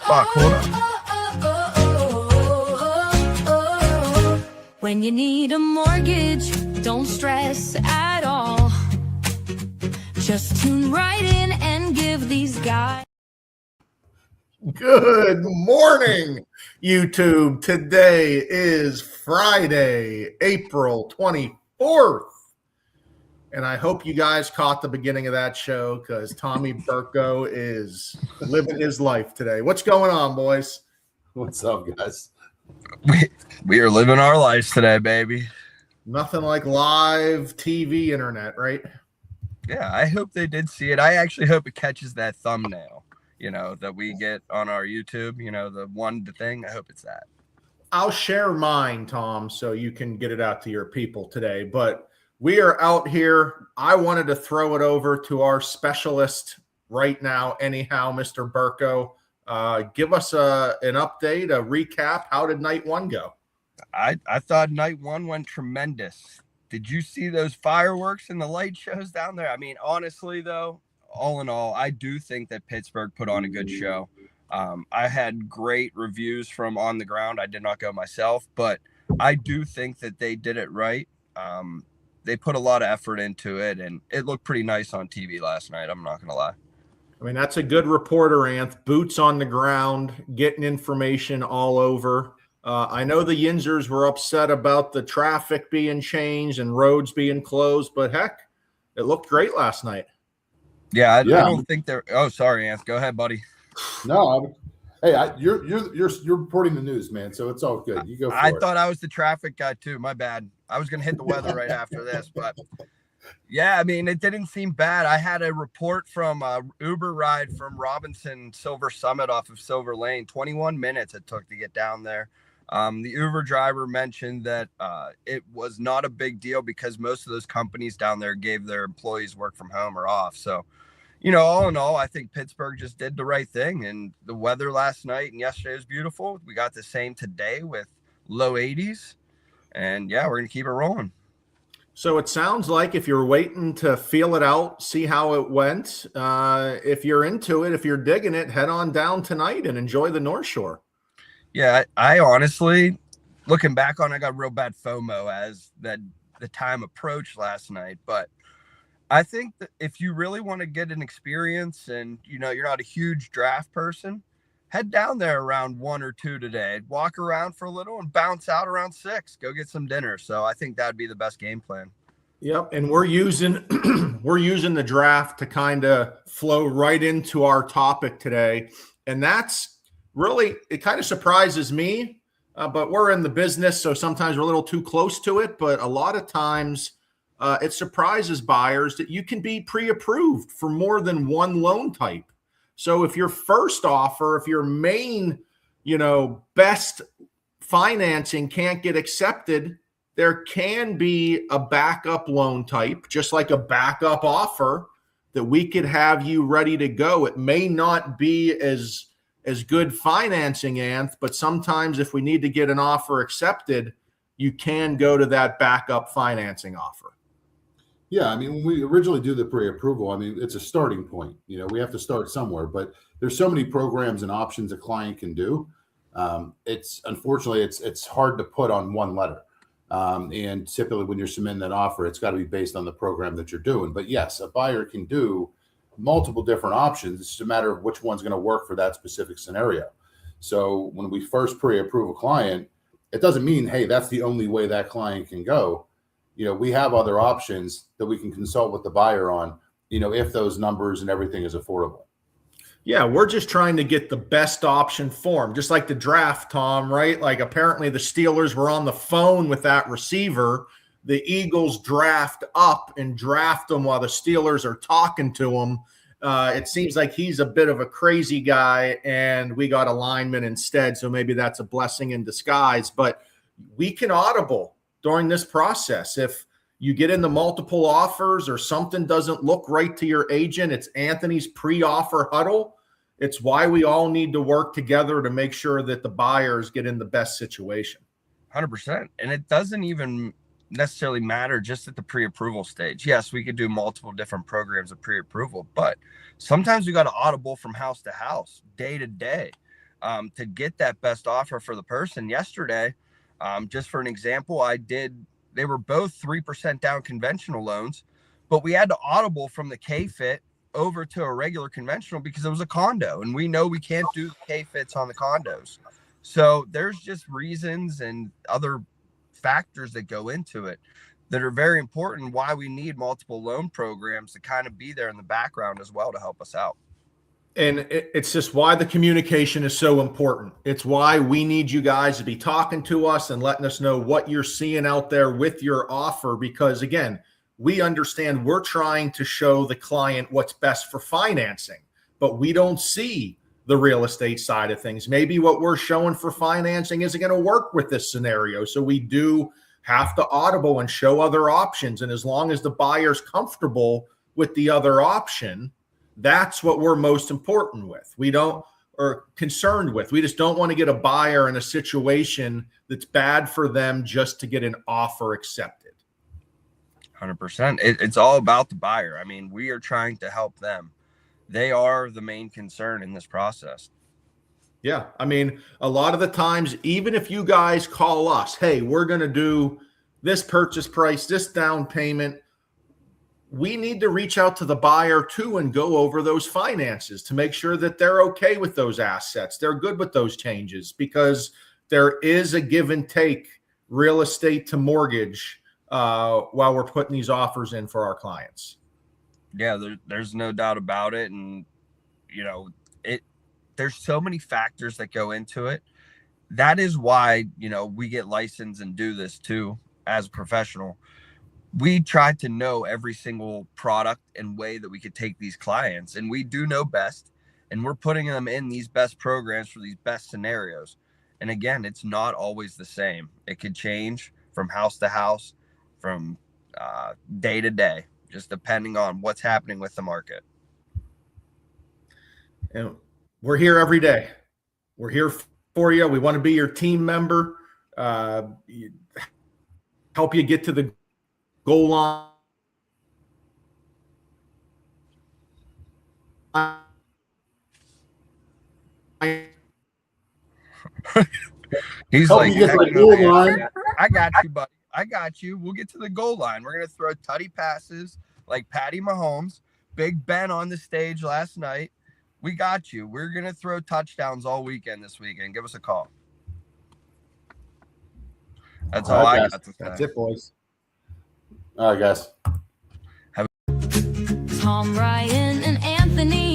Fuck, hold on. When you need a mortgage, don't stress at all. Just tune right in and give these guys. Good morning, YouTube. Today is Friday, April 24th. And I hope you guys caught the beginning of that show because Tommy Burko is living his life today. What's going on, boys? What's up, guys? We are living our lives today, baby. Nothing like live TV internet, right? Yeah, I hope they did see it. I actually hope it catches that thumbnail, that we get on our YouTube, the thing. I hope it's that. I'll share mine, Tom, so you can get it out to your people today. But we are out here. I wanted to throw it over to our specialist right now. Anyhow, Mr. Burko, give us an update, a recap. How did night one go? I thought night one went tremendous. Did you see those fireworks and the light shows down there? I mean, honestly, though, all in all, I do think that Pittsburgh put on a good show. I had great reviews from on the ground. I did not go myself, but I do think that they did it right. They put a lot of effort into it, and it looked pretty nice on TV last night. I'm not going to lie. I mean, that's a good reporter, Anth. Boots on the ground, getting information all over. I know the Yinzers were upset about the traffic being changed and roads being closed, but heck, it looked great last night. Yeah, I don't think they're. Oh, sorry, Anth. Go ahead, buddy. No, you're reporting the news, man. So it's all good. You go. I thought I was the traffic guy too. My bad. I was gonna hit the weather right after this, but yeah, I mean, it didn't seem bad. I had a report from Uber ride from Robinson Silver Summit off of Silver Lane. 21 minutes it took to get down there. The Uber driver mentioned that it was not a big deal because most of those companies down there gave their employees work from home or off. So, all in all, I think Pittsburgh just did the right thing. And the weather last night and yesterday was beautiful. We got the same today with low 80s. And yeah, we're going to keep it rolling. So it sounds like if you're waiting to feel it out, see how it went, if you're into it, if you're digging it, head on down tonight and enjoy the North Shore. Yeah, I honestly, looking back on it, I got real bad FOMO as the time approached last night. But I think that if you really want to get an experience and, you're not a huge draft person, head down there around 1 or 2 today. Walk around for a little and bounce out around 6. Go get some dinner. So I think that would be the best game plan. Yep, and we're using the draft to kind of flow right into our topic today. And that's really, it kind of surprises me, but we're in the business, so sometimes we're a little too close to it. But a lot of times it surprises buyers that you can be pre-approved for more than one loan type. So if your first offer, if your main, best financing can't get accepted, there can be a backup loan type, just like a backup offer that we could have you ready to go. It may not be as good financing, Anth, but sometimes if we need to get an offer accepted, you can go to that backup financing offer. Yeah, I mean, when we originally do the pre-approval, I mean, it's a starting point. We have to start somewhere, but there's so many programs and options a client can do. It's hard to put on one letter. And typically when you're submitting that offer, it's got to be based on the program that you're doing. But yes, a buyer can do multiple different options. It's just a matter of which one's going to work for that specific scenario. So when we first pre-approve a client, it doesn't mean, hey, that's the only way that client can go. We have other options that we can consult with the buyer on, if those numbers and everything is affordable. Yeah, we're just trying to get the best option for them, just like the draft, Tom, right? Like apparently the Steelers were on the phone with that receiver. The Eagles draft up and draft him while the Steelers are talking to him. It seems like he's a bit of a crazy guy, and we got a lineman instead, so maybe that's a blessing in disguise. But we can audible during this process. If you get into multiple offers or something doesn't look right to your agent, it's Anthony's pre-offer huddle. It's why we all need to work together to make sure that the buyers get in the best situation. 100%. And it doesn't even necessarily matter just at the pre-approval stage. Yes, we could do multiple different programs of pre-approval, but sometimes we got to audible from house to house, day to day. to get that best offer for the person. Yesterday, just for an example, they were both 3% down conventional loans, but we had to audible from the K-Fit over to a regular conventional because it was a condo, and we know we can't do K-Fits on the condos. So there's just reasons and other factors that go into it that are very important, why we need multiple loan programs to kind of be there in the background as well to help us out. And it's just why the communication is so important. It's why we need you guys to be talking to us and letting us know what you're seeing out there with your offer. Because again, we understand we're trying to show the client what's best for financing, but we don't see the real estate side of things. Maybe what we're showing for financing isn't going to work with this scenario. So we do have to audible and show other options. And as long as the buyer's comfortable with the other option, that's what we're most important with. We don't, or concerned with. We just don't want to get a buyer in a situation that's bad for them just to get an offer accepted. 100%. It's all about the buyer. I mean, we are trying to help them. They are the main concern in this process. Yeah. I mean, a lot of the times, even if you guys call us, hey, we're going to do this purchase price, this down payment, we need to reach out to the buyer too and go over those finances to make sure that they're okay with those assets. They're good with those changes, because there is a give and take real estate to mortgage while we're putting these offers in for our clients. Yeah, there's no doubt about it. And, there's so many factors that go into it. That is why, we get licensed and do this too as a professional. We try to know every single product and way that we could take these clients, and we do know best, and we're putting them in these best programs for these best scenarios. And again, it's not always the same. It could change from house to house, from day to day, just depending on what's happening with the market. And we're here every day. We're here for you. We want to be your team member, help you get to the goal line. He's Help like, you get to the goal line. I got you, buddy. I got you. We'll get to the goal line. We're going to throw tutty passes like Patty Mahomes, Big Ben on the stage last night. We got you. We're going to throw touchdowns all weekend this weekend. Give us a call. That's all I got to say. That's it, boys. All right, guys. Tom, Ryan, and Anthony